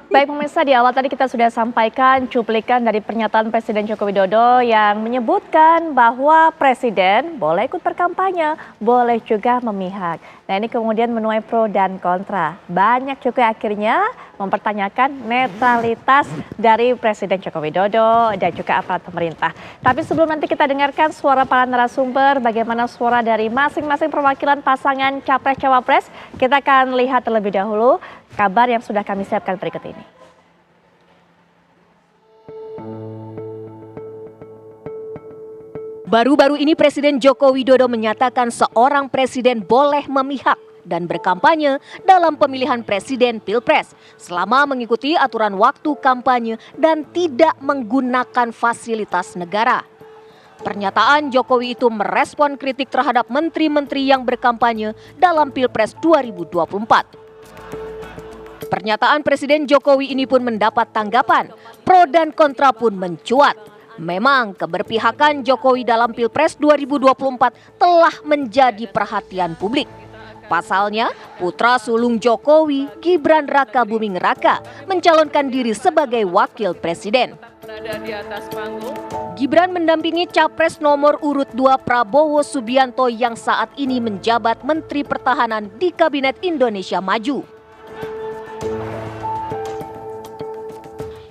Baik pemirsa, di awal tadi kita sudah sampaikan cuplikan dari pernyataan Presiden Joko Widodo yang menyebutkan bahwa Presiden boleh ikut berkampanye, boleh juga memihak. Nah ini kemudian menuai pro dan kontra. Banyak juga akhirnya mempertanyakan netralitas dari Presiden Joko Widodo dan juga aparat pemerintah. Tapi sebelum nanti kita dengarkan suara para narasumber, bagaimana suara dari masing-masing perwakilan pasangan Capres-Cawapres, kita akan lihat terlebih dahulu kabar yang sudah kami siapkan berikut ini. Baru-baru ini Presiden Joko Widodo menyatakan seorang presiden boleh memihak dan berkampanye dalam pemilihan presiden Pilpres selama mengikuti aturan waktu kampanye dan tidak menggunakan fasilitas negara. Pernyataan Jokowi itu merespon kritik terhadap menteri-menteri yang berkampanye dalam Pilpres 2024. Pernyataan Presiden Jokowi ini pun mendapat tanggapan, pro dan kontra pun mencuat. Memang keberpihakan Jokowi dalam Pilpres 2024 telah menjadi perhatian publik. Pasalnya, putra sulung Jokowi, Gibran Raka Buming Raka, mencalonkan diri sebagai wakil presiden. Gibran mendampingi Capres nomor urut 2 Prabowo Subianto yang saat ini menjabat Menteri Pertahanan di Kabinet Indonesia Maju.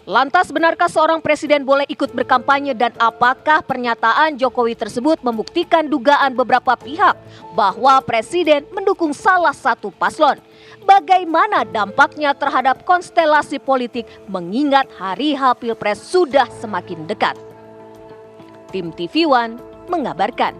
Lantas benarkah seorang presiden boleh ikut berkampanye dan apakah pernyataan Jokowi tersebut membuktikan dugaan beberapa pihak bahwa presiden mendukung salah satu paslon? Bagaimana dampaknya terhadap konstelasi politik mengingat hari H Pilpres sudah semakin dekat? Tim TV One mengabarkan.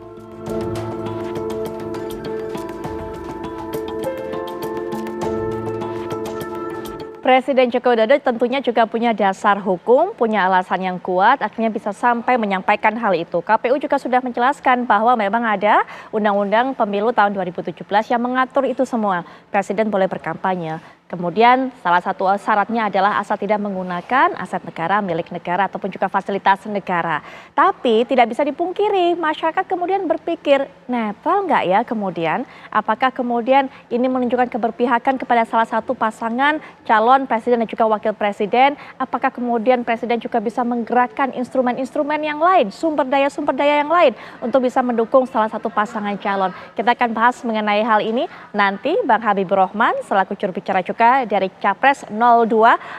Presiden Joko Widodo tentunya juga punya dasar hukum, punya alasan yang kuat, akhirnya bisa sampai menyampaikan hal itu. KPU juga sudah menjelaskan bahwa memang ada Undang-Undang Pemilu tahun 2017 yang mengatur itu semua. Presiden boleh berkampanye. Kemudian salah satu syaratnya adalah asal tidak menggunakan aset negara, milik negara ataupun juga fasilitas negara. Tapi tidak bisa dipungkiri masyarakat kemudian berpikir netral nggak ya kemudian? Apakah kemudian ini menunjukkan keberpihakan kepada salah satu pasangan calon presiden dan juga wakil presiden? Apakah kemudian presiden juga bisa menggerakkan instrumen-instrumen yang lain, sumber daya yang lain untuk bisa mendukung salah satu pasangan calon? Kita akan bahas mengenai hal ini nanti. Bang Habibur Rahman selaku juru bicara juga dari Capres 02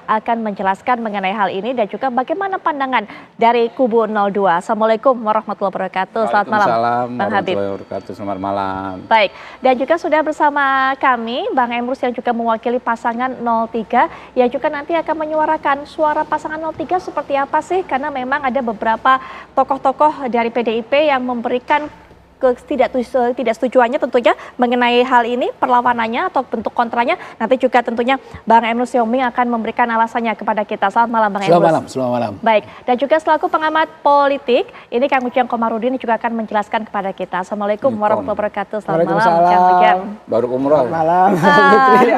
akan menjelaskan mengenai hal ini dan juga bagaimana pandangan dari kubu 02. Assalamualaikum warahmatullahi wabarakatuh. Selamat malam, Bang Habib. Selamat malam. Baik, dan juga sudah bersama kami Bang Emrus yang juga mewakili pasangan 03 yang juga nanti akan menyuarakan suara pasangan 03 seperti apa sih? Karena memang ada beberapa tokoh-tokoh dari PDIP yang memberikan ketidaksetujuannya tentunya mengenai hal ini, perlawanannya atau bentuk kontranya. Nanti juga tentunya Bang Emrus Syoming akan memberikan alasannya kepada kita. Selamat malam Bang Emrus. Selamat malam. Baik, dan juga selaku pengamat politik, ini Kang Ujang Komarudin juga akan menjelaskan kepada kita. Assalamualaikum warahmatullahi wabarakatuh. Selamat malam Kang Ujang. Baru umroh. Malam.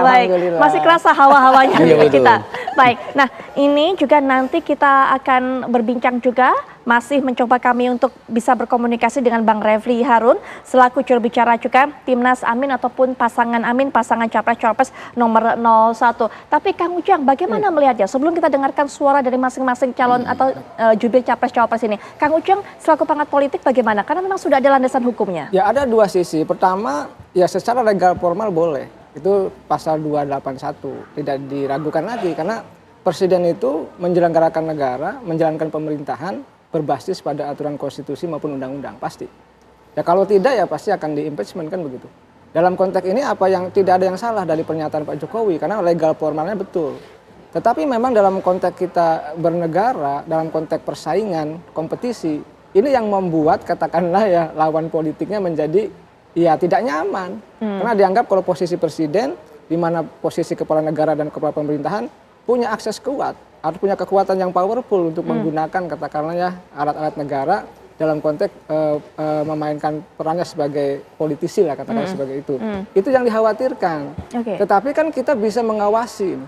Baik, masih kerasa hawa-hawanya kita. Baik, nah ini juga nanti kita akan berbincang juga, masih mencoba kami untuk bisa berkomunikasi dengan Bang Refli Harun selaku juru bicara juga Timnas Amin ataupun pasangan Amin, pasangan Capres-Cawapres nomor 01. Tapi Kang Ujang bagaimana melihatnya? Sebelum kita dengarkan suara dari masing-masing calon atau jubir Capres-Cawapres ini, Kang Ujang selaku pengamat politik bagaimana? Karena memang sudah ada landasan hukumnya. Ya ada dua sisi. Pertama, ya secara legal formal boleh. Itu pasal 281, tidak diragukan lagi karena presiden itu menyelenggarakan negara, menjalankan pemerintahan berbasis pada aturan konstitusi maupun undang-undang, pasti. Ya kalau tidak ya pasti akan di-impeachment kan begitu. Dalam konteks ini apa yang tidak ada yang salah dari pernyataan Pak Jokowi karena legal formalnya betul. Tetapi memang dalam konteks kita bernegara, dalam konteks persaingan, kompetisi, ini yang membuat katakanlah ya lawan politiknya menjadi ya tidak nyaman. Karena dianggap kalau posisi presiden, di mana posisi kepala negara dan kepala pemerintahan punya akses kuat, harus punya kekuatan yang powerful untuk menggunakan katakanlah ya alat-alat negara dalam konteks memainkan perannya sebagai politisi lah katakanlah sebagai itu. Itu yang dikhawatirkan. Tetapi kan kita bisa mengawasi.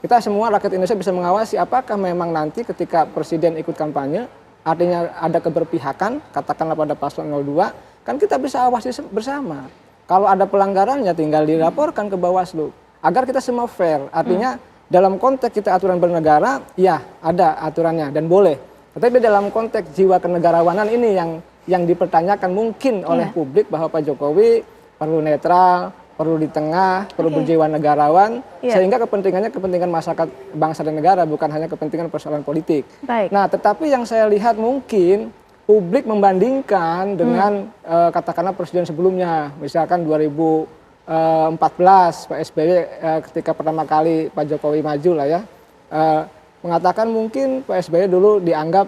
Kita semua rakyat Indonesia bisa mengawasi apakah memang nanti ketika presiden ikut kampanye artinya ada keberpihakan katakanlah pada paslon 02 kan kita bisa awasi bersama. Kalau ada pelanggarannya tinggal dilaporkan ke Bawaslu agar kita semua fair. Artinya dalam konteks kita aturan bernegara, ya ada aturannya dan boleh. Tetapi dalam konteks jiwa kenegarawanan ini yang dipertanyakan mungkin oleh publik bahwa Pak Jokowi perlu netral, perlu di tengah, perlu berjiwa negarawan, sehingga kepentingannya kepentingan masyarakat bangsa dan negara, bukan hanya kepentingan persoalan politik. Baik. Nah, tetapi yang saya lihat mungkin publik membandingkan dengan katakanlah presiden sebelumnya, misalkan 2014 Pak SBY ketika pertama kali Pak Jokowi maju lah ya, mengatakan mungkin Pak SBY dulu dianggap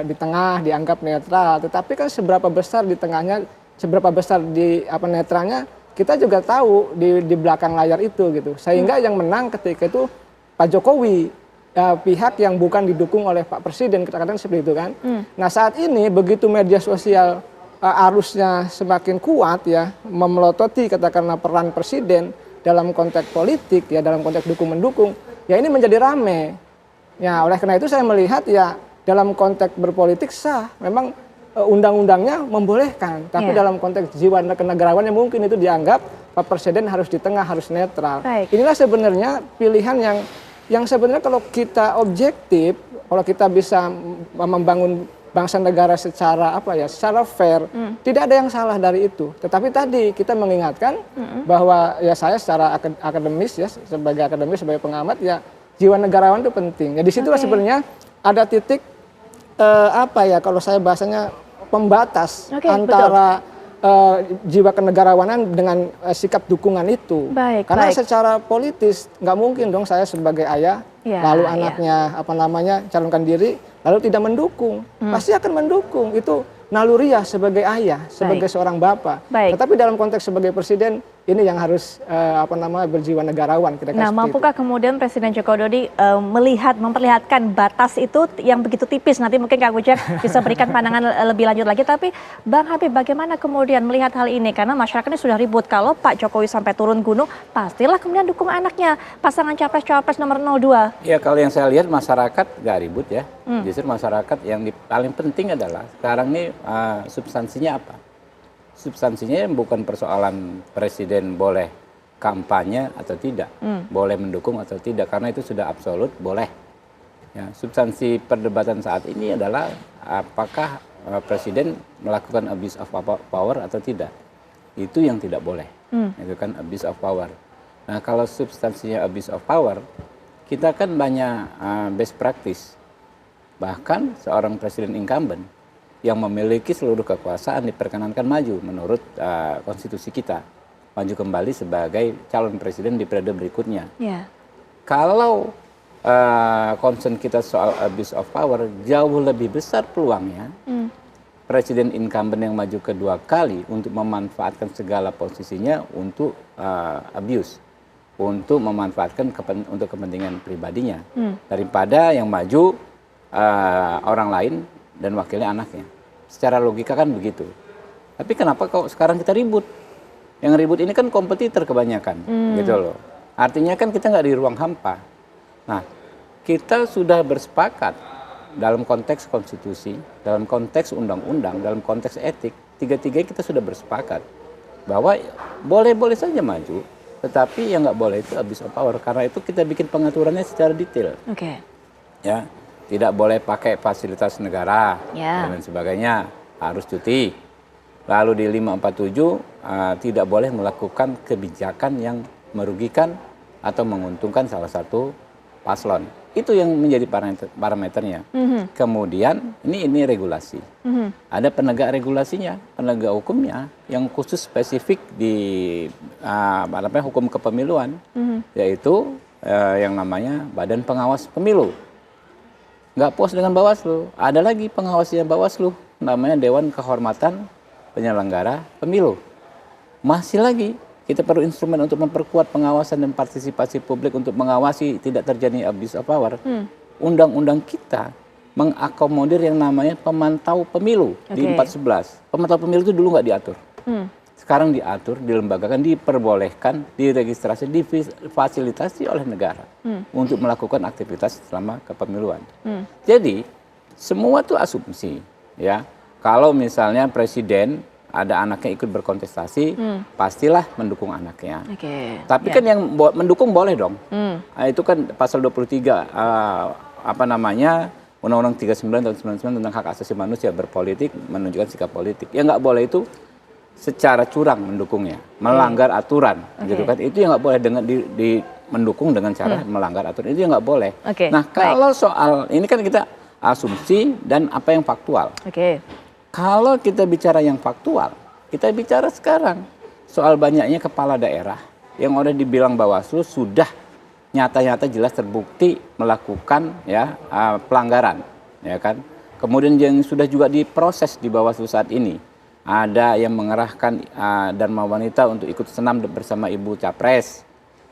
di tengah, dianggap netral, tetapi kan seberapa besar di tengahnya, seberapa besar di netralnya, kita juga tahu di belakang layar itu gitu. Sehingga yang menang ketika itu Pak Jokowi, pihak yang bukan didukung oleh Pak Presiden, katakan seperti itu kan. Nah, saat ini begitu media sosial arusnya semakin kuat ya, memelototi katakanlah peran Presiden dalam konteks politik ya, dalam konteks dukung-mendukung, ya ini menjadi rame. Ya, oleh karena itu saya melihat ya dalam konteks berpolitik sah, memang undang-undangnya membolehkan, tapi dalam konteks jiwa kenegarawannya mungkin itu dianggap Pak Presiden harus di tengah, harus netral. Baik. Inilah sebenarnya pilihan yang sebenarnya kalau kita objektif, kalau kita bisa membangun bangsa negara secara secara fair, tidak ada yang salah dari itu. Tetapi tadi kita mengingatkan bahwa ya saya secara akademis ya, sebagai akademis, sebagai pengamat ya, jiwa negarawan itu penting. Ya disitulah sebenarnya ada titik kalau saya bahasanya pembatas antara jiwa kenegarawanan dengan sikap dukungan itu. Baik, karena baik. secara politis nggak mungkin dong saya sebagai ayah lalu anaknya calonkan diri lalu tidak mendukung, pasti akan mendukung. Itu naluriah sebagai ayah, sebagai seorang bapak. Baik. Tetapi dalam konteks sebagai presiden ini yang harus berjiwa negarawan. Nah, mampukah kemudian Presiden Joko Widodo memperlihatkan batas itu yang begitu tipis? Nanti mungkin Kak Ujang bisa berikan pandangan lebih lanjut lagi. Tapi Bang Habib, bagaimana kemudian melihat hal ini? Karena masyarakat ini sudah ribut, kalau Pak Jokowi sampai turun gunung, pastilah kemudian dukung anaknya, pasangan capres-cawapres nomor 02. Ya, kalau yang saya lihat masyarakat nggak ribut ya. Justru masyarakat yang paling penting adalah sekarang ini substansinya apa? Substansinya bukan persoalan presiden boleh kampanye atau tidak, boleh mendukung atau tidak, karena itu sudah absolut boleh. Ya, substansi perdebatan saat ini adalah apakah presiden melakukan abuse of power atau tidak. Itu yang tidak boleh, itu kan abuse of power. Nah, kalau substansinya abuse of power, kita kan banyak best practice. Bahkan seorang presiden incumbent yang memiliki seluruh kekuasaan diperkenankan maju menurut konstitusi kita, maju kembali sebagai calon presiden di periode berikutnya. Kalau concern kita soal abuse of power, jauh lebih besar peluangnya presiden incumbent yang maju kedua kali untuk memanfaatkan segala posisinya untuk abuse, untuk memanfaatkan untuk kepentingan pribadinya, daripada yang maju orang lain dan wakilnya anaknya. Secara logika kan begitu. Tapi kenapa kok sekarang kita ribut? Yang ribut ini kan kompetitor kebanyakan, gitu loh. Artinya kan kita nggak di ruang hampa. Nah, kita sudah bersepakat dalam konteks konstitusi, dalam konteks undang-undang, dalam konteks etik, tiga-tiga kita sudah bersepakat bahwa boleh-boleh saja maju, tetapi yang nggak boleh itu abuse of power. Karena itu kita bikin pengaturannya secara detail. Ya. Tidak boleh pakai fasilitas negara dan lain sebagainya, harus cuti. Lalu di 547 tidak boleh melakukan kebijakan yang merugikan atau menguntungkan salah satu paslon. Itu yang menjadi parameternya. Kemudian ini regulasi. Ada penegak regulasinya, penegak hukumnya yang khusus spesifik di hukum kepemiluan, yaitu yang namanya Badan Pengawas Pemilu. Nggak puas dengan Bawaslu, ada lagi pengawasnya Bawaslu, namanya Dewan Kehormatan Penyelenggara Pemilu. Masih lagi, kita perlu instrumen untuk memperkuat pengawasan dan partisipasi publik untuk mengawasi tidak terjadi abuse of power. Undang-undang kita mengakomodir yang namanya pemantau pemilu di 411. Pemantau pemilu itu dulu nggak diatur. Sekarang diatur, dilembagakan, diperbolehkan, diregistrasi, difasilitasi oleh negara untuk melakukan aktivitas selama kepemiluan. Jadi semua itu asumsi, ya. Kalau misalnya presiden ada anaknya ikut berkontestasi, pastilah mendukung anaknya. Oke. Tapi ya. kan yang mendukung boleh dong. Itu kan pasal 23 Undang-Undang 39 tahun 99 tentang hak asasi manusia berpolitik menunjukkan sikap politik. Yang nggak boleh itu secara curang mendukungnya, melanggar aturan, gitu kan? Itu yang nggak boleh dengan mendukung dengan cara melanggar aturan. Itu yang nggak boleh. Nah, kalau soal ini kan kita asumsi dan apa yang faktual. Kalau kita bicara yang faktual, kita bicara sekarang soal banyaknya kepala daerah yang udah dibilang Bawaslu sudah nyata-nyata jelas terbukti melakukan pelanggaran, ya kan? Kemudian yang sudah juga diproses di Bawaslu saat ini, ada yang mengerahkan Dharma Wanita untuk ikut senam bersama Ibu Capres,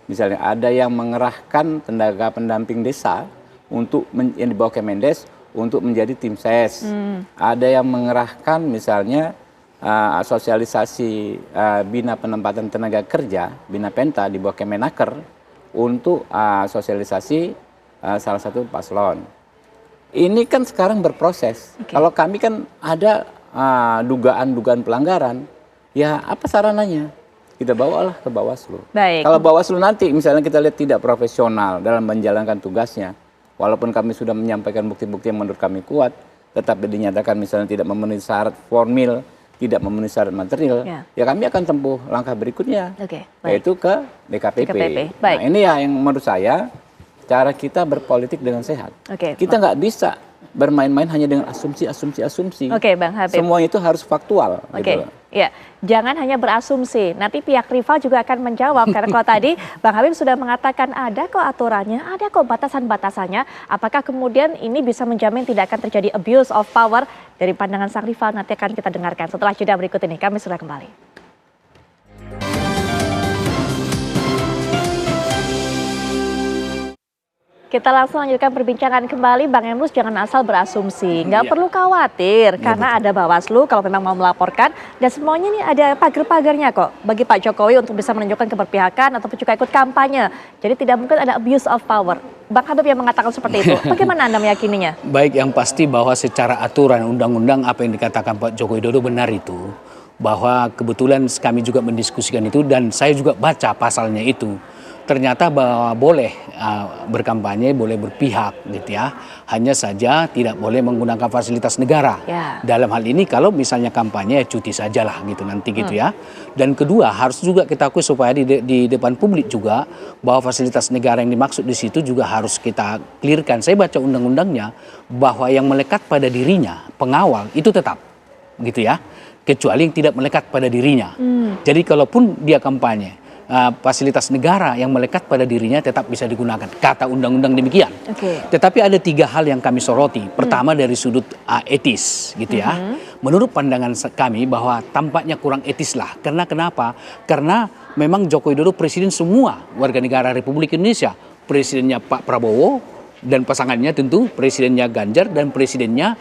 misalnya ada yang mengerahkan tenaga pendamping desa untuk yang dibawa Kemendes untuk menjadi tim ses. Ada yang mengerahkan misalnya sosialisasi Bina Penempatan Tenaga Kerja, Bina Penta di bawah Kemenaker untuk sosialisasi salah satu paslon. Ini kan sekarang berproses. Kalau kami kan ada dugaan-dugaan pelanggaran, ya apa sarananya? Kita bawalah ke Bawaslu. Kalau Bawaslu nanti misalnya kita lihat tidak profesional dalam menjalankan tugasnya, walaupun kami sudah menyampaikan bukti-bukti yang menurut kami kuat, tetapi dinyatakan misalnya tidak memenuhi syarat formil, tidak memenuhi syarat material, ya kami akan tempuh langkah berikutnya, yaitu ke DKPP. Nah ini ya yang menurut saya cara kita berpolitik dengan sehat. Kita nggak bisa bermain-main hanya dengan asumsi. Bang Habib. Semua itu harus faktual. Gitu. Ya, jangan hanya berasumsi. Nanti pihak rival juga akan menjawab. Karena kalau tadi Bang Habib sudah mengatakan ada kok aturannya, ada kok batasan-batasannya. Apakah kemudian ini bisa menjamin tidak akan terjadi abuse of power dari pandangan sang rival? Nanti akan kita dengarkan setelah jeda berikut ini. Kami sudah kembali. Kita langsung lanjutkan perbincangan kembali. Bang Emrus, jangan asal berasumsi. Nggak perlu khawatir karena ada Bawaslu kalau memang mau melaporkan. Dan semuanya ini ada pagar-pagarnya kok bagi Pak Jokowi untuk bisa menunjukkan keberpihakan ataupun juga ikut kampanye. Jadi tidak mungkin ada abuse of power. Bang Habib yang mengatakan seperti itu. Bagaimana Anda meyakininya? Baik, yang pasti bahwa secara aturan undang-undang apa yang dikatakan Pak Joko Widodo benar itu. Bahwa kebetulan kami juga mendiskusikan itu dan saya juga baca pasalnya itu. Ternyata bahwa boleh berkampanye, boleh berpihak gitu ya. Hanya saja tidak boleh menggunakan fasilitas negara. Dalam hal ini kalau misalnya kampanye cuti sajalah gitu nanti gitu ya. Dan kedua harus juga kita akui supaya di depan publik juga bahwa fasilitas negara yang dimaksud di situ juga harus kita clearkan. Saya baca undang-undangnya bahwa yang melekat pada dirinya pengawal itu tetap gitu ya. Kecuali yang tidak melekat pada dirinya. Jadi kalaupun dia kampanye fasilitas negara yang melekat pada dirinya tetap bisa digunakan. Kata undang-undang demikian. Tetapi ada 3 hal yang kami soroti. Pertama dari sudut etis gitu ya. Menurut pandangan kami bahwa tampaknya kurang etis lah. Karena kenapa? Karena memang Joko Widodo presiden semua warga negara Republik Indonesia. Presidennya Pak Prabowo dan pasangannya tentu presidennya Ganjar dan presidennya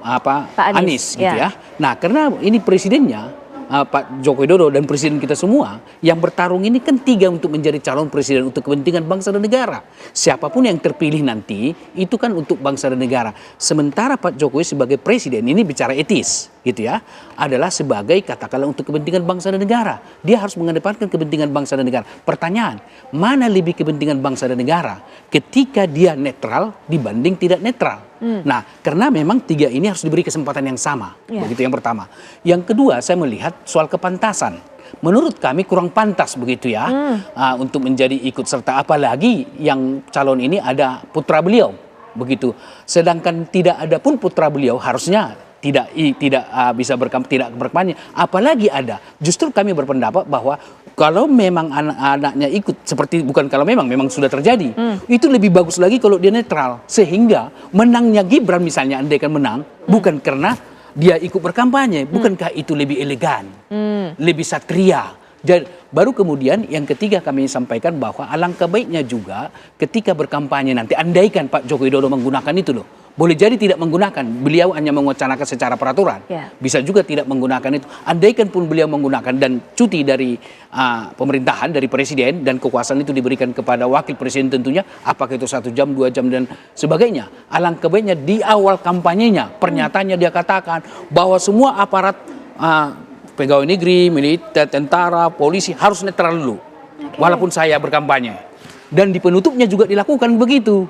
Pak Anies gitu ya. Nah karena ini presidennya Pak Joko Widodo dan presiden kita semua yang bertarung ini kan 3 untuk menjadi calon presiden untuk kepentingan bangsa dan negara. Siapapun yang terpilih nanti itu kan untuk bangsa dan negara. Sementara Pak Jokowi sebagai presiden ini bicara etis gitu ya, adalah sebagai katakanlah untuk kepentingan bangsa dan negara. Dia harus mengedepankan kepentingan bangsa dan negara. Pertanyaan, mana lebih kepentingan bangsa dan negara ketika dia netral dibanding tidak netral? Nah, karena memang 3 ini harus diberi kesempatan yang sama. Begitu yang pertama. Yang kedua, saya melihat soal kepantasan. Menurut kami kurang pantas begitu ya untuk menjadi ikut serta, apalagi yang calon ini ada putra beliau begitu. Sedangkan tidak ada pun putra beliau harusnya tidak bisa berkampanye, apalagi ada. Justru kami berpendapat bahwa kalau memang anak-anaknya ikut seperti memang sudah terjadi, itu lebih bagus lagi kalau dia netral, sehingga menangnya Gibran misalnya andaikan menang bukan karena dia ikut berkampanye, bukankah itu lebih elegan, lebih satria. Dan baru kemudian yang ketiga kami sampaikan bahwa alangkah baiknya juga ketika berkampanye nanti, andaikan Pak Joko Widodo menggunakan itu loh. Boleh jadi tidak menggunakan, beliau hanya mewacanakan secara peraturan. Bisa juga tidak menggunakan itu. Andaikan pun beliau menggunakan dan cuti dari pemerintahan, dari presiden, dan kekuasaan itu diberikan kepada wakil presiden tentunya, apakah itu 1 jam, 2 jam, dan sebagainya. Alangkah baiknya di awal kampanyenya, pernyataannya dia katakan bahwa semua aparat pegawai negeri, militer, tentara, polisi harus netral dulu. Walaupun saya berkampanye. Dan di penutupnya juga dilakukan begitu.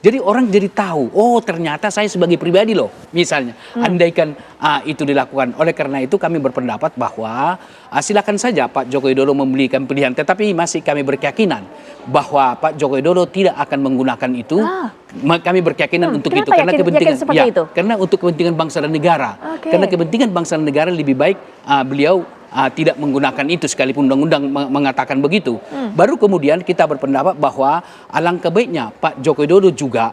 Jadi orang jadi tahu, oh ternyata saya sebagai pribadi loh, misalnya. Andaikan itu dilakukan. Oleh karena itu kami berpendapat bahwa silakan saja Pak Joko Widodo memberikan pilihan. Tetapi masih kami berkeyakinan bahwa Pak Joko Widodo tidak akan menggunakan itu. Kami berkeyakinan untuk itu. Karena kepentingan, itu? Karena untuk kepentingan bangsa dan negara. Karena kepentingan bangsa dan negara lebih baik beliau tidak menggunakan itu sekalipun undang-undang mengatakan begitu. Baru kemudian kita berpendapat bahwa alangkah baiknya Pak Joko Widodo juga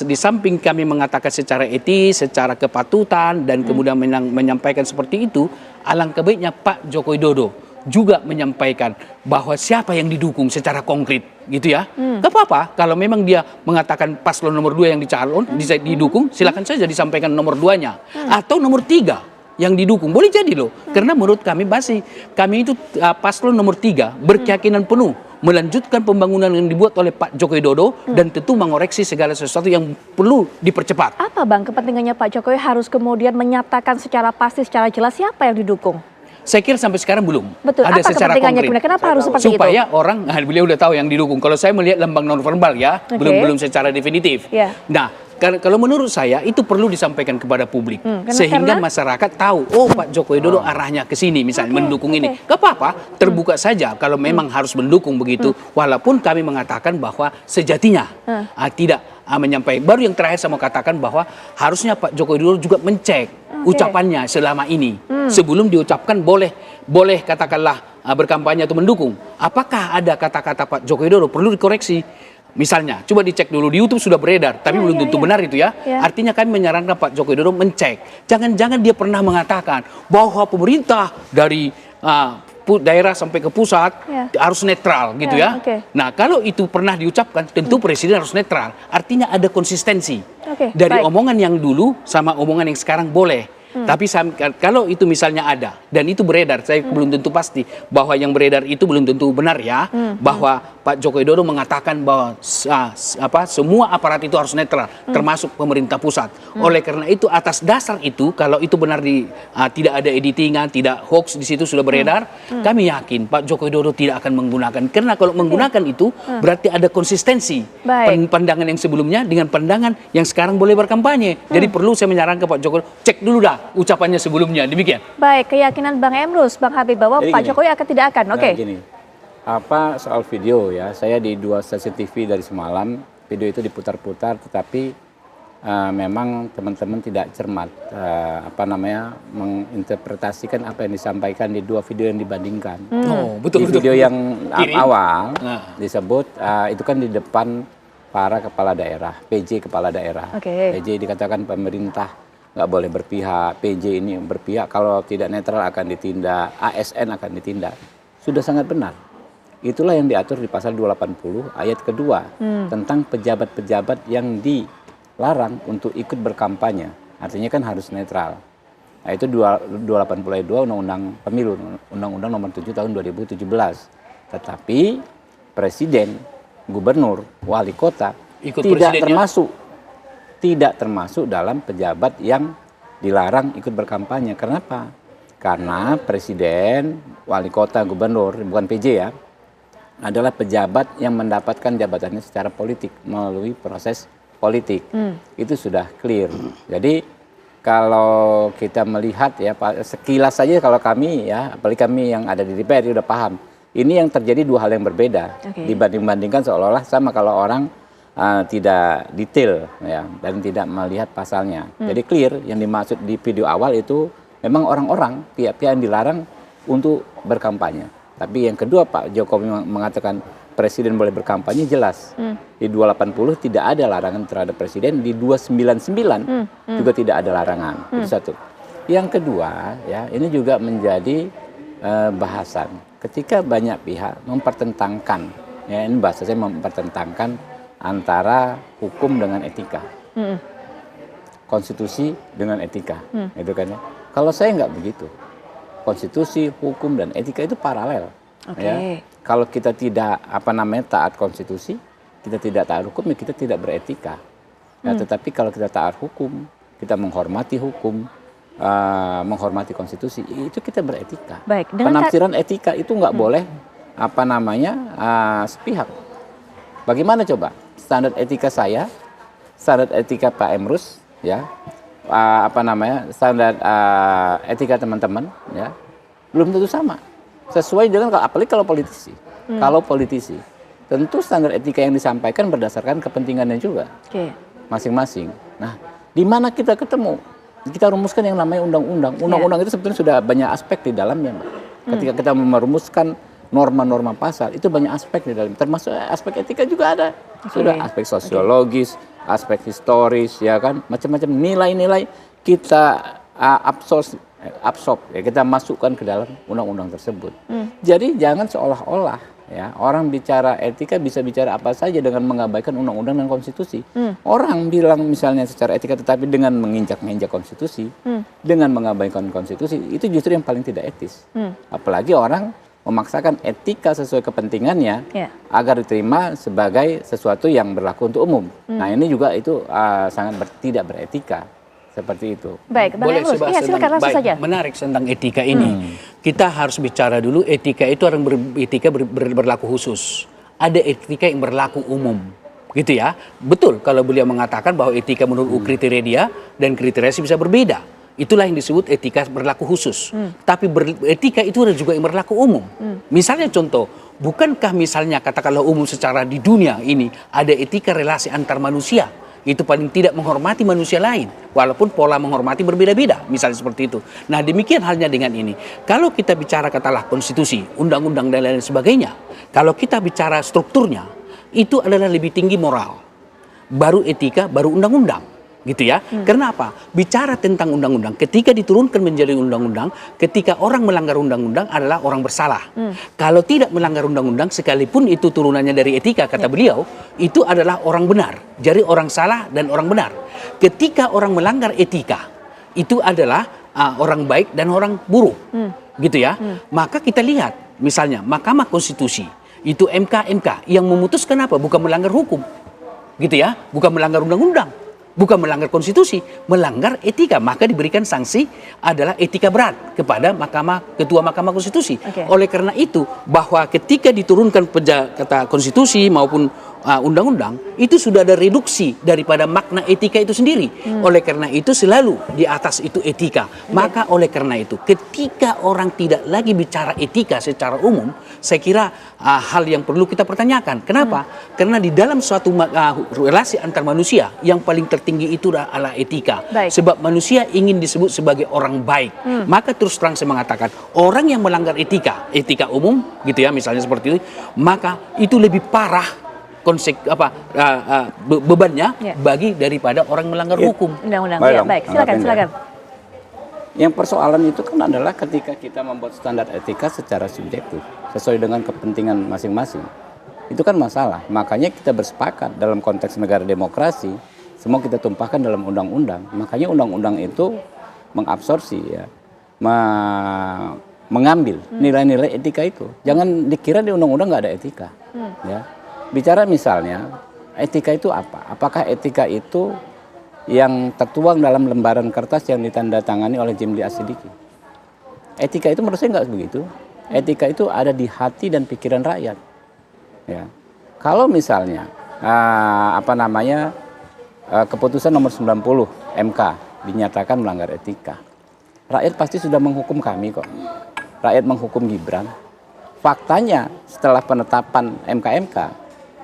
di samping kami mengatakan secara etis, secara kepatutan dan kemudian menyampaikan seperti itu, alangkah baiknya Pak Joko Widodo juga menyampaikan bahwa siapa yang didukung secara konkret gitu ya. Gak apa-apa kalau memang dia mengatakan paslon nomor 2 yang didukung, silakan saja disampaikan nomor 2-nya atau nomor 3 yang didukung, boleh jadi loh. Karena menurut kami kami itu paslon nomor 3 berkeyakinan penuh melanjutkan pembangunan yang dibuat oleh Pak Joko Widodo dan tentu mengoreksi segala sesuatu yang perlu dipercepat. Apa Bang kepentingannya Pak Jokowi harus kemudian menyatakan secara pasti, secara jelas siapa yang didukung? Saya kira sampai sekarang belum. Betul. Ada Apa secara kepentingannya? konkret. Kenapa harus seperti itu? Supaya orang, beliau udah tahu yang didukung. Kalau saya melihat lambang nonverbal ya, belum secara definitif. Nah, kalau menurut saya itu perlu disampaikan kepada publik sehingga masyarakat tahu, oh Pak Joko Widodo arahnya ke sini misalnya mendukung ini. Gak apa-apa, terbuka saja kalau memang harus mendukung begitu. Walaupun kami mengatakan bahwa sejatinya tidak menyampaikan. Baru yang terakhir saya mau katakan bahwa harusnya Pak Joko Widodo juga mencek ucapannya selama ini sebelum diucapkan boleh katakanlah berkampanye atau mendukung. Apakah ada kata-kata Pak Joko Widodo perlu dikoreksi? Misalnya, coba dicek dulu di YouTube sudah beredar, tapi belum tentu benar itu ya. Artinya kami menyarankan Pak Joko Widodo mencek. Jangan-jangan dia pernah mengatakan bahwa pemerintah dari daerah sampai ke pusat harus netral gitu ya. Nah, kalau itu pernah diucapkan, tentu presiden harus netral. Artinya ada konsistensi dari omongan yang dulu sama omongan yang sekarang boleh. Tapi kalau itu misalnya ada dan itu beredar, saya belum tentu pasti bahwa yang beredar itu belum tentu benar ya, bahwa Pak Joko Widodo mengatakan bahwa semua aparat itu harus netral, termasuk pemerintah pusat. Oleh karena itu atas dasar itu, kalau itu benar tidak ada editingan, tidak hoax di situ sudah beredar, kami yakin Pak Joko Widodo tidak akan menggunakan. Karena kalau menggunakan itu berarti ada konsistensi pandangan yang sebelumnya dengan pandangan yang sekarang boleh berkampanye. Jadi perlu saya menyarankan Pak Joko cek dulu dah ucapannya sebelumnya, demikian. Baik, keyakinan Bang Emrus, Bang Habib bahwa Pak Jokowi tidak akan. Gini, soal video ya, saya di 2 stasiun TV dari semalam, video itu diputar-putar, tetapi memang teman-teman tidak cermat, menginterpretasikan apa yang disampaikan di 2 video yang dibandingkan. Di video yang awal disebut itu kan di depan para kepala daerah, PJ kepala daerah. PJ dikatakan pemerintah nggak boleh berpihak, PJ ini berpihak, kalau tidak netral akan ditindak, ASN akan ditindak. Sudah sangat benar. Itulah yang diatur di pasal 280 ayat kedua tentang pejabat-pejabat yang dilarang untuk ikut berkampanye. Artinya kan harus netral. Nah, itu 280 ayat 2 Undang-Undang Pemilu, Undang-Undang nomor 7 tahun 2017. Tetapi presiden, gubernur, wali kota tidak termasuk dalam pejabat yang dilarang ikut berkampanye. Kenapa? Karena presiden, wali kota, gubernur, bukan PJ ya, adalah pejabat yang mendapatkan jabatannya secara politik melalui proses politik. Itu sudah clear. Jadi kalau kita melihat ya sekilas saja, kalau kami ya, apalagi kami yang ada di DPR udah paham. Ini yang terjadi 2 hal yang berbeda dibanding-bandingkan seolah-olah sama kalau orang tidak detail ya, dan tidak melihat pasalnya. Jadi clear yang dimaksud di video awal itu memang orang-orang pihak-pihak yang dilarang untuk berkampanye. Tapi yang kedua Pak Jokowi mengatakan presiden boleh berkampanye, jelas. Di 280 tidak ada larangan terhadap presiden, di 299 juga tidak ada larangan. Itu satu. Yang kedua ya, ini juga menjadi bahasan ketika banyak pihak mempertentangkan ya, ini bahasa saya mempertentangkan antara hukum dengan etika, konstitusi dengan etika, itu kan ya. Kalau saya nggak begitu, konstitusi, hukum dan etika itu paralel. Ya. Kalau kita tidak taat konstitusi, kita tidak taat hukum, ya kita tidak beretika. Ya, tetapi kalau kita taat hukum, kita menghormati hukum, menghormati konstitusi, itu kita beretika. Baik, dengan Penafsiran etika itu nggak boleh sepihak. Bagaimana coba standar etika saya, standar etika Pak Emrus, ya, standar etika teman-teman, ya, belum tentu sama. Sesuai dengan, apalagi kalau politisi. Kalau politisi, tentu standar etika yang disampaikan berdasarkan kepentingannya juga, masing-masing. Nah, di mana kita ketemu? Kita rumuskan yang namanya undang-undang. Undang-undang itu sebetulnya sudah banyak aspek di dalamnya, Mbak. Ketika kita merumuskan norma-norma pasal, itu banyak aspek di dalam. Termasuk aspek etika juga ada. Sudah aspek sosiologis, aspek historis, ya kan, macam-macam nilai-nilai kita absorb, ya, kita masukkan ke dalam undang-undang tersebut. Jadi jangan seolah-olah, ya, orang bicara etika bisa bicara apa saja dengan mengabaikan undang-undang dan konstitusi. Orang bilang misalnya secara etika tetapi dengan menginjak-injak konstitusi, dengan mengabaikan konstitusi, itu justru yang paling tidak etis. Apalagi orang memaksakan etika sesuai kepentingannya agar diterima sebagai sesuatu yang berlaku untuk umum. Nah, ini juga itu sangat tidak beretika. Seperti itu. Baik, Bang Emrus. Iya, silakan langsung saja. Menarik tentang etika ini. Kita harus bicara dulu etika itu orang berlaku khusus. Ada etika yang berlaku umum. Gitu ya. Betul kalau beliau mengatakan bahwa etika menurut kriteria dia dan kriteria bisa berbeda. Itulah yang disebut etika berlaku khusus. Tapi etika itu ada juga yang berlaku umum. Misalnya contoh, bukankah misalnya katakanlah umum secara di dunia ini ada etika relasi antar manusia? Itu paling tidak menghormati manusia lain, walaupun pola menghormati berbeda-beda, misalnya seperti itu. Nah, demikian halnya dengan ini. Kalau kita bicara katakanlah konstitusi, undang-undang dan lain sebagainya, kalau kita bicara strukturnya, itu adalah lebih tinggi moral, baru etika, baru undang-undang. Gitu ya. Kenapa? Bicara tentang undang-undang, ketika diturunkan menjadi undang-undang, ketika orang melanggar undang-undang adalah orang bersalah. Kalau tidak melanggar undang-undang, sekalipun itu turunannya dari etika, kata beliau, itu adalah orang benar. Jadi orang salah dan orang benar. Ketika orang melanggar etika, itu adalah orang baik dan orang buruk. Gitu ya. Maka kita lihat, misalnya Mahkamah Konstitusi, itu MK yang memutuskan apa? Bukan melanggar hukum. Gitu ya. Bukan melanggar undang-undang. Bukan melanggar konstitusi, melanggar etika. Maka diberikan sanksi adalah etika berat kepada Ketua Mahkamah Konstitusi. Oleh karena itu, bahwa ketika diturunkan kata konstitusi maupun undang-undang, itu sudah ada reduksi daripada makna etika itu sendiri. Oleh karena itu selalu di atas itu etika. Maka oleh karena itu, ketika orang tidak lagi bicara etika secara umum, saya kira hal yang perlu kita pertanyakan. Kenapa? Karena di dalam suatu relasi antar manusia, yang paling tertinggi itu adalah etika. Sebab manusia ingin disebut sebagai orang baik. Maka terus terang saya mengatakan, orang yang melanggar etika umum, gitu ya, misalnya seperti itu, maka itu lebih parah bebannya bagi daripada orang melanggar hukum. Undang-undang. Baik, silakan. Yang persoalan itu kan adalah ketika kita membuat standar etika secara subjektif, sesuai dengan kepentingan masing-masing. Itu kan masalah. Makanya kita bersepakat dalam konteks negara demokrasi, semua kita tumpahkan dalam undang-undang. Makanya undang-undang itu mengabsorpsi, ya, mengambil nilai-nilai etika itu. Jangan dikira di undang-undang nggak ada etika. Ya. Bicara misalnya, etika itu apa? Apakah etika itu yang tertuang dalam lembaran kertas yang ditandatangani oleh Jimli Asidiki? Etika itu menurut saya nggak begitu. Etika itu ada di hati dan pikiran rakyat. Ya. Kalau misalnya, keputusan nomor 90 MK dinyatakan melanggar etika, rakyat pasti sudah menghukum kami kok. Rakyat menghukum Gibran. Faktanya setelah penetapan MK,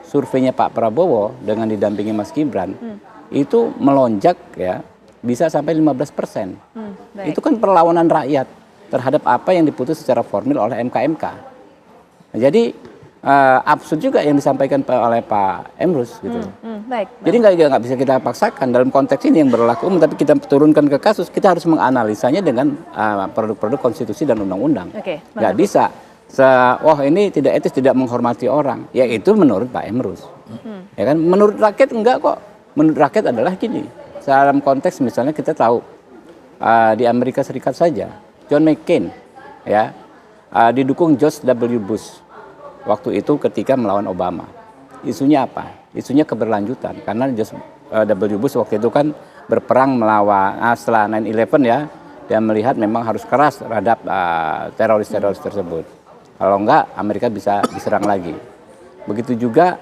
surveinya Pak Prabowo dengan didampingi Mas Gibran itu melonjak, ya, bisa sampai 15%. Itu kan perlawanan rakyat terhadap apa yang diputus secara formil oleh MK. Nah, jadi absurd juga yang disampaikan oleh Pak Emrus gitu. Jadi nggak bisa kita paksakan dalam konteks ini yang berlaku umum, tapi kita turunkan ke kasus, kita harus menganalisanya dengan produk-produk konstitusi dan undang-undang. Nggak bisa. Ini tidak etis, tidak menghormati orang. Ya itu menurut Pak Emrus. Ya kan, menurut rakyat enggak kok. Menurut rakyat adalah gini. Dalam konteks misalnya kita tahu di Amerika Serikat saja, John McCain, ya, didukung George W. Bush waktu itu ketika melawan Obama. Isunya apa? Isunya keberlanjutan. Karena George W. Bush waktu itu kan berperang melawan setelah 9/11, ya, Dia melihat memang harus keras terhadap teroris-teroris tersebut. Kalau enggak, Amerika bisa diserang lagi. Begitu juga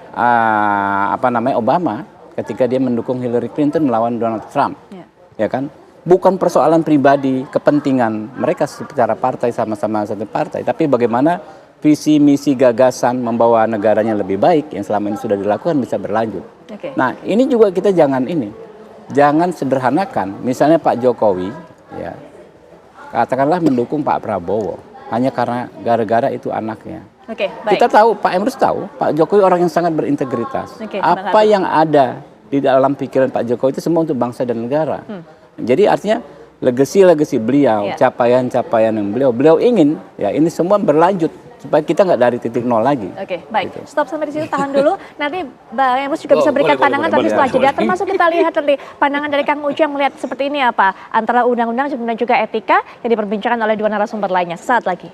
Obama ketika dia mendukung Hillary Clinton melawan Donald Trump, ya kan? Bukan persoalan pribadi, kepentingan mereka secara partai sama-sama satu partai, tapi bagaimana visi misi gagasan membawa negaranya lebih baik yang selama ini sudah dilakukan bisa berlanjut. Nah, ini juga kita jangan sederhanakan. Misalnya Pak Jokowi, ya, katakanlah mendukung Pak Prabowo hanya karena gara-gara itu anaknya. Oke, baik. Kita tahu, Pak Emrus tahu, Pak Jokowi orang yang sangat berintegritas. Apa yang ada di dalam pikiran Pak Jokowi itu semua untuk bangsa dan negara. Jadi artinya legasi beliau, capaian-capaian yang beliau ingin, ya ini semua berlanjut supaya kita nggak dari titik nol lagi. Oke, baik. Gitu. Stop sampai di situ, tahan dulu. Nanti Bang Emrus juga bisa berikan pandangan, tapi setelah jeda. Termasuk kita lihat nanti pandangan dari Kang Ujang melihat seperti ini apa antara undang-undang dan juga etika yang diperbincangkan oleh dua narasumber lainnya. Sesaat lagi.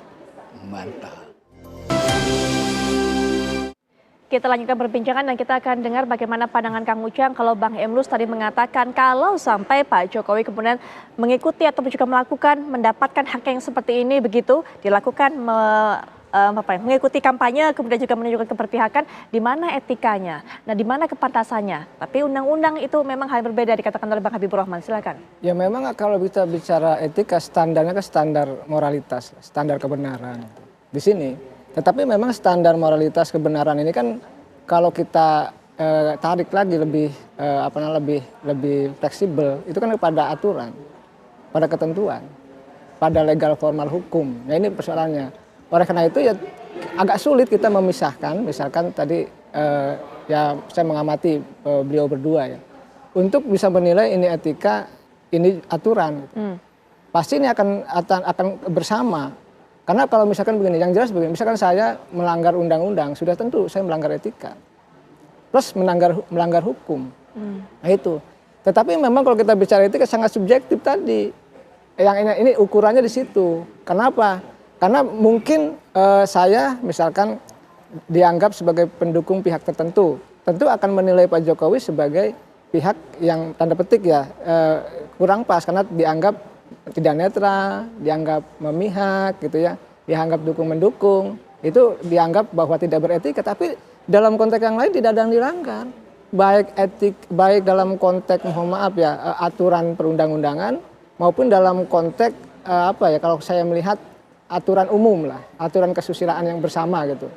Mantap. Kita lanjutkan perbincangan dan kita akan dengar bagaimana pandangan Kang Ujang kalau Bang Emrus tadi mengatakan kalau sampai Pak Jokowi kemudian mengikuti atau juga mendapatkan hak yang seperti ini begitu dilakukan mengikuti kampanye kemudian juga menunjukkan keberpihakan, di mana etikanya, nah di mana kepantasannya. Tapi undang-undang itu memang hal yang berbeda dikatakan oleh Bang Habibur Rahman. Silakan. Ya memang kalau kita bicara etika standarnya kan standar moralitas, standar kebenaran di sini. Tetapi memang standar moralitas kebenaran ini kan kalau kita tarik lagi lebih lebih fleksibel itu kan pada aturan, pada ketentuan, pada legal formal hukum. Nah ini persoalannya. Oleh karena itu ya agak sulit kita memisahkan, misalkan tadi ya saya mengamati beliau berdua ya, untuk bisa menilai ini etika, ini aturan. Pasti ini akan bersama. Karena kalau misalkan begini, yang jelas begini, misalkan saya melanggar undang-undang, sudah tentu saya melanggar etika. Plus melanggar hukum. Nah itu. Tetapi memang kalau kita bicara etika sangat subjektif tadi. Yang ini ukurannya di situ. Kenapa? Karena mungkin saya misalkan dianggap sebagai pendukung pihak tertentu. Tentu akan menilai Pak Jokowi sebagai pihak yang tanda petik ya kurang pas. Karena dianggap tidak netral, dianggap memihak gitu ya, dianggap dukung-mendukung, itu dianggap bahwa tidak beretika, tapi dalam konteks yang lain tidak ada yang dilanggar. Baik dalam konteks mohon maaf ya, aturan perundang-undangan maupun dalam konteks kalau saya melihat aturan umum lah, aturan kesusilaan yang bersama gitu.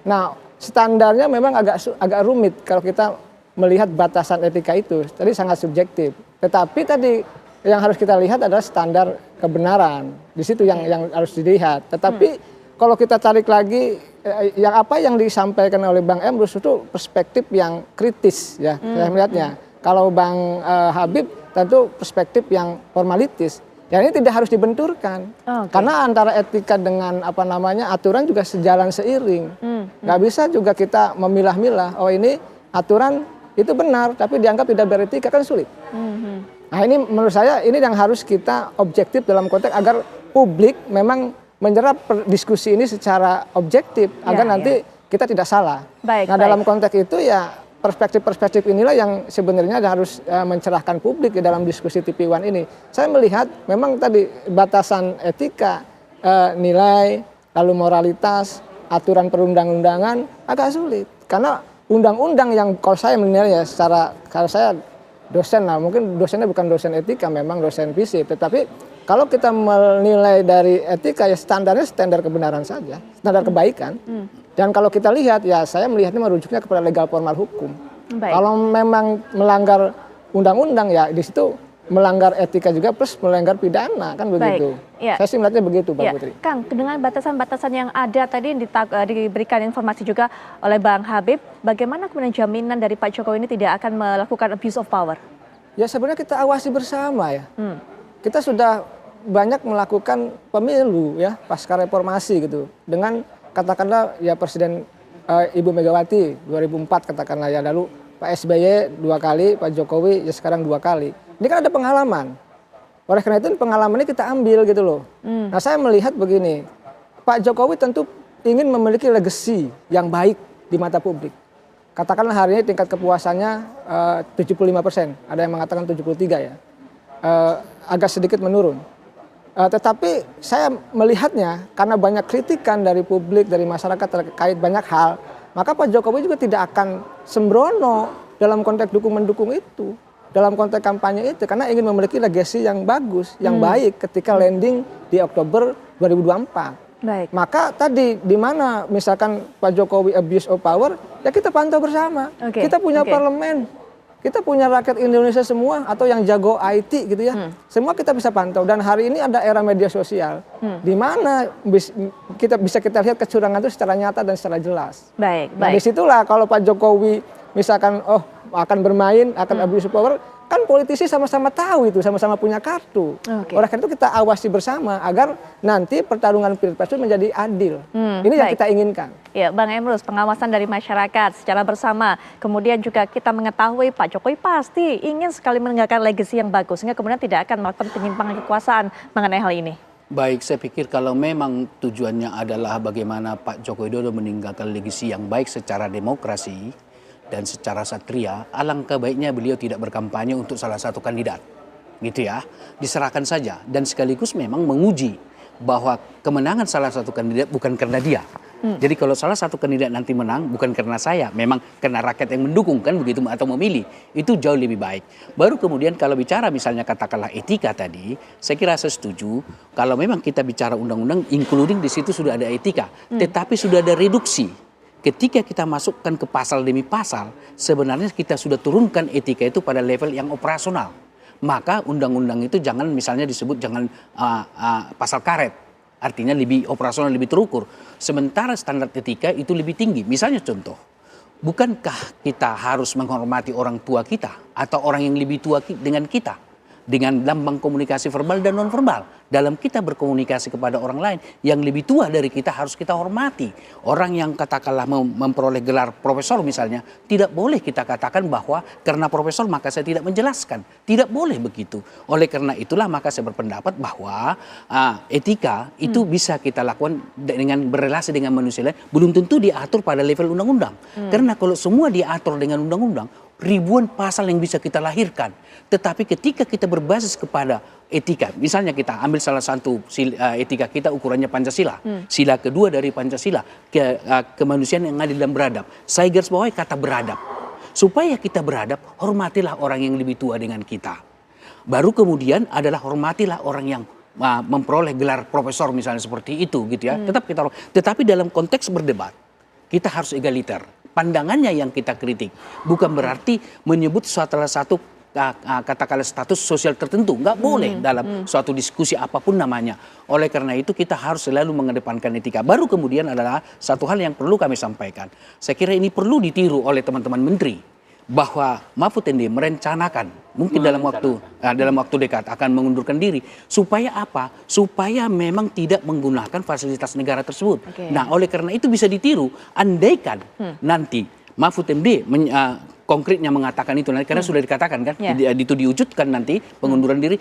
Nah, standarnya memang agak rumit kalau kita melihat batasan etika itu. Tadi sangat subjektif. Tetapi tadi yang harus kita lihat adalah standar kebenaran. Di situ yang harus dilihat. Tetapi kalau kita tarik lagi yang disampaikan oleh Bang Emrus itu perspektif yang kritis ya saya melihatnya. Kalau Bang Habib tentu perspektif yang formalitis. Ya ini tidak harus dibenturkan. Karena antara etika dengan aturan juga sejalan seiring. Nggak bisa juga kita memilah-milah. Oh ini aturan itu benar tapi dianggap tidak beretika kan sulit. Nah ini menurut saya ini yang harus kita objektif dalam konteks agar publik memang menyerap diskusi ini secara objektif agar nanti kita tidak salah. Dalam konteks itu ya perspektif-perspektif inilah yang sebenarnya harus mencerahkan publik di dalam diskusi TV One ini. Saya melihat memang tadi batasan etika, nilai, lalu moralitas, aturan perundang-undangan agak sulit karena undang-undang yang kalau saya menilai ya kalau saya dosen lah, mungkin dosennya bukan dosen etika, memang dosen fisip. Tetapi kalau kita menilai dari etika ya standarnya standar kebenaran saja, standar kebaikan. Dan kalau kita lihat ya saya melihatnya merujuknya kepada legal formal hukum. Kalau memang melanggar undang-undang ya di situ melanggar etika juga plus melanggar pidana kan begitu. Saya sih melihatnya begitu Mbak Putri. Kang, dengan batasan-batasan yang ada tadi diberikan informasi juga oleh Bang Habib, bagaimana kemudian jaminan dari Pak Jokowi ini tidak akan melakukan abuse of power? Ya sebenarnya kita awasi bersama ya. Kita sudah banyak melakukan pemilu ya pasca reformasi gitu. Dengan katakanlah ya Presiden Ibu Megawati 2004 katakanlah ya, lalu Pak SBY 2 kali, Pak Jokowi ya sekarang 2 kali. Ini kan ada pengalaman. Oleh karena itu pengalaman ini kita ambil gitu loh. Nah saya melihat begini, Pak Jokowi tentu ingin memiliki legacy yang baik di mata publik. Katakanlah hari ini tingkat kepuasannya 75%, ada yang mengatakan 73 ya. Agak sedikit menurun. Tetapi saya melihatnya karena banyak kritikan dari publik, dari masyarakat terkait banyak hal, maka Pak Jokowi juga tidak akan sembrono dalam konteks dukung-mendukung itu, dalam konteks kampanye itu, karena ingin memiliki legasi yang bagus, yang baik ketika landing di Oktober 2024. Baik. Maka tadi di mana misalkan Pak Jokowi abuse of power, ya kita pantau bersama. Oke, Kita punya oke. parlemen, kita punya rakyat Indonesia semua atau yang jago IT gitu ya. Semua kita bisa pantau, dan hari ini ada era media sosial di mana kita bisa lihat kecurangan itu secara nyata dan secara jelas. Baik, Nah, baik. disitulah kalau Pak Jokowi misalkan akan bermain, akan abuse of power, kan politisi sama-sama tahu itu, sama-sama punya kartu. Oke. Oleh karena itu kita awasi bersama agar nanti pertarungan pilpres itu menjadi adil. Ini yang baik. kita inginkan. Ya, Bang Emrus, pengawasan dari masyarakat secara bersama. Kemudian juga kita mengetahui Pak Jokowi pasti ingin sekali meninggalkan legasi yang bagus, sehingga kemudian tidak akan melakukan penyimpangan kekuasaan mengenai hal ini. Baik, saya pikir kalau memang tujuannya adalah bagaimana Pak Joko Widodo meninggalkan legasi yang baik secara demokrasi dan secara satria, alangkah baiknya beliau tidak berkampanye untuk salah satu kandidat. Gitu ya, diserahkan saja. Dan sekaligus memang menguji bahwa kemenangan salah satu kandidat bukan karena dia. Jadi kalau salah satu kandidat nanti menang bukan karena saya, memang karena rakyat yang mendukung kan begitu atau memilih, itu jauh lebih baik. Baru kemudian kalau bicara misalnya katakanlah etika tadi, saya kira saya setuju kalau memang kita bicara undang-undang including di situ sudah ada etika, tetapi sudah ada reduksi. Ketika kita masukkan ke pasal demi pasal, sebenarnya kita sudah turunkan etika itu pada level yang operasional. Maka undang-undang itu jangan misalnya disebut jangan pasal karet. Artinya lebih operasional, lebih terukur. Sementara standar etika itu lebih tinggi. Misalnya contoh, bukankah kita harus menghormati orang tua kita atau orang yang lebih tua dengan kita? Dengan lambang komunikasi verbal dan non-verbal. Dalam kita berkomunikasi kepada orang lain yang lebih tua dari kita harus kita hormati. Orang yang katakanlah memperoleh gelar profesor misalnya, tidak boleh kita katakan bahwa karena profesor maka saya tidak menjelaskan. Tidak boleh begitu. Oleh karena itulah maka saya berpendapat bahwa etika itu bisa kita lakukan dengan berrelasi dengan manusia lain. Belum tentu diatur pada level undang-undang. Karena kalau semua diatur dengan undang-undang, ribuan pasal yang bisa kita lahirkan. Tetapi ketika kita berbasis kepada etika, misalnya kita ambil salah satu etika kita ukurannya Pancasila. Sila kedua dari Pancasila, kemanusiaan yang adil dan beradab. Saya garis bawahi kata beradab. Supaya kita beradab, hormatilah orang yang lebih tua dengan kita. Baru kemudian adalah hormatilah orang yang memperoleh gelar profesor misalnya seperti itu gitu ya. Tetapi dalam konteks berdebat, kita harus egaliter. Pandangannya yang kita kritik bukan berarti menyebut salah satu katakanlah status sosial tertentu, nggak boleh dalam suatu diskusi apapun namanya. Oleh karena itu kita harus selalu mengedepankan etika. Baru kemudian adalah satu hal yang perlu kami sampaikan. Saya kira ini perlu ditiru oleh teman-teman menteri bahwa Mahfud MD merencanakan mungkin dalam waktu dekat akan mengundurkan diri supaya apa? Supaya memang tidak menggunakan fasilitas negara tersebut. Nah, oleh karena itu bisa ditiru. Andaikan nanti Mahfud MD konkretnya mengatakan itu nanti karena sudah dikatakan kan itu diwujudkan nanti pengunduran diri,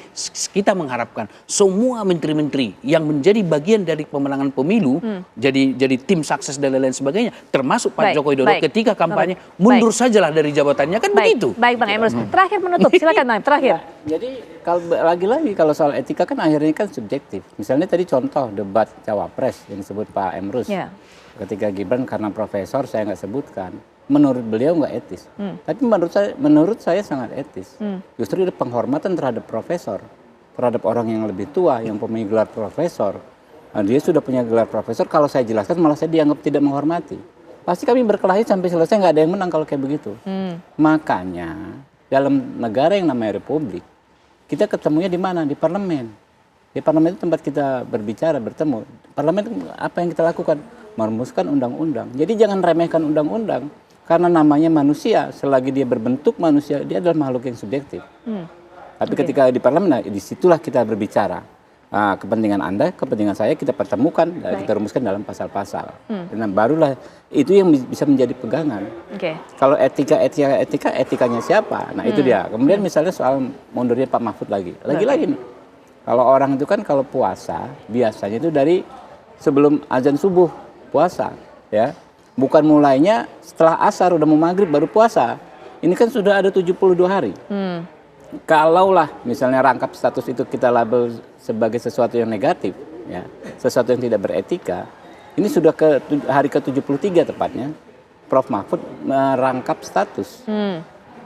kita mengharapkan semua menteri-menteri yang menjadi bagian dari pemenangan pemilu jadi tim sukses dan lain-lain sebagainya termasuk Pak Joko Widodo ketika kampanye mundur sajalah dari jabatannya kan begitu. Baik Bang Emrus, terakhir menutup silakan Bang, terakhir. Jadi kalau lagi-lagi kalau soal etika kan akhirnya kan subjektif. Misalnya tadi contoh debat cawapres yang disebut Pak Emrus. Ketika Gibran karena profesor saya nggak sebutkan. Menurut beliau nggak etis, tapi menurut saya sangat etis. Justru ada penghormatan terhadap profesor, terhadap orang yang lebih tua yang punya gelar profesor. Nah, dia sudah punya gelar profesor. Kalau saya jelaskan malah saya dianggap tidak menghormati. Pasti kami berkelahi sampai selesai nggak ada yang menang kalau kayak begitu. Makanya dalam negara yang namanya republik, kita ketemunya di mana? Di parlemen. Di parlemen itu tempat kita berbicara, bertemu. Parlemen itu apa yang kita lakukan? Merumuskan undang-undang. Jadi jangan remehkan undang-undang. Karena namanya manusia, selagi dia berbentuk manusia, dia adalah makhluk yang subjektif. Tapi ketika di parlemen, disitulah kita berbicara. Kepentingan Anda, kepentingan saya, kita pertemukan, kita rumuskan dalam pasal-pasal. Dan barulah itu yang bisa menjadi pegangan. Kalau etikanya siapa? Nah itu dia. Kemudian misalnya soal mundurnya Pak Mahfud lagi-lagi nih. Kalau orang itu kan kalau puasa, biasanya itu dari sebelum azan subuh puasa, ya. Bukan mulainya setelah asar udah mau maghrib baru puasa. Ini kan sudah ada 72 hari. kalaulah misalnya rangkap status itu kita label sebagai sesuatu yang negatif, ya, sesuatu yang tidak beretika, ini sudah hari ke-73 tepatnya, Prof. Mahfud merangkap status.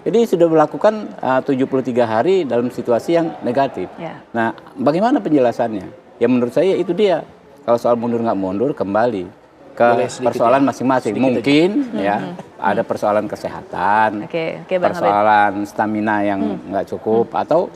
Jadi sudah melakukan 73 hari dalam situasi yang negatif. Ya. Nah, bagaimana penjelasannya? Ya menurut saya itu dia. Kalau soal mundur nggak mundur, kembali ke persoalan masing-masing. Mungkin ya ada persoalan kesehatan, Oke, Bang Habib. persoalan stamina yang nggak cukup, atau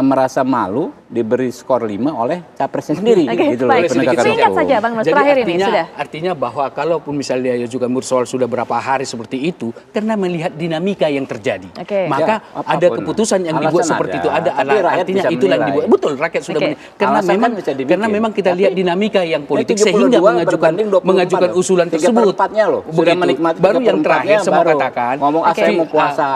merasa malu diberi skor 5 oleh capresnya sendiri. Oke, Gitu loh, baik. penegakan Singkat hukum. saja Bang Nus, Jadi terakhir ini artinya, sudah. artinya bahwa kalaupun misalnya dia juga soal sudah berapa hari seperti itu, karena melihat dinamika yang terjadi, Oke. maka Ya, ada apapun. keputusan yang dibuat Alasan seperti ada, itu. Ada tapi rakyat artinya bisa itulah yang menilai. dibuat. Betul, rakyat sudah Oke. menilai. Karena Alasan kan memang bisa dibikin. karena memang kita lihat Tapi dinamika yang politik 32 sehingga berbanding 24 mengajukan loh. usulan 3/4 tersebut. loh. Sudah Begitu. menikmati Baru yang 3/4 terakhir saya mau baru katakan. ngomong saya mau puasa.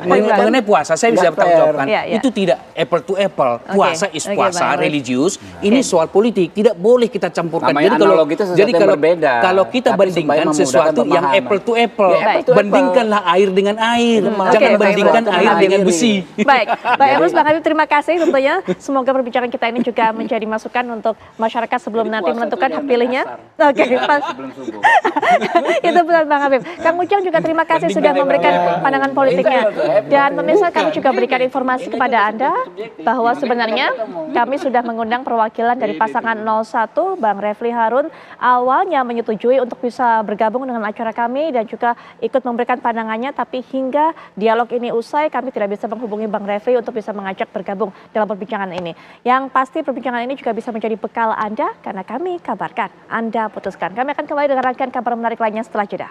Mengenai puasa saya bisa nggak bertanggung fair. jawabkan. Iya, iya. Itu tidak apple to apple. Puasa is Oke, puasa, Bang Habib. religius. Ini soal politik, tidak boleh kita campurkan. Namanya analogi itu sesuatu yang berbeda. Kalau kita Tapi supaya bandingkan memudahkan sesuatu yang pemahaman. apple to apple, Ya, apple to apple. bandingkanlah air dengan air, jangan Oke, bandingkan baik, air baik. dengan besi. Baik, Bang Emrus, Bang Habib, terima kasih tentunya. Semoga perbincangan kita ini juga menjadi masukan untuk masyarakat sebelum nanti menentukan hak pilihnya. Oke, pas. Sebelum subuh. Itu benar Bang Habib. Kang Ujang juga terima kasih sudah memberikan pandangan politiknya. Dan pemirsa, kami juga berikan informasi kepada Anda bahwa sebenarnya kami sudah mengundang perwakilan dari pasangan 01, Bang Refli Harun, awalnya menyetujui untuk bisa bergabung dengan acara kami dan juga ikut memberikan pandangannya, tapi hingga dialog ini usai, kami tidak bisa menghubungi Bang Refli untuk bisa mengajak bergabung dalam perbincangan ini. Yang pasti perbincangan ini juga bisa menjadi bekal Anda, karena kami kabarkan, Anda putuskan. Kami akan kembali dengan rangkaian kabar menarik lainnya setelah jeda.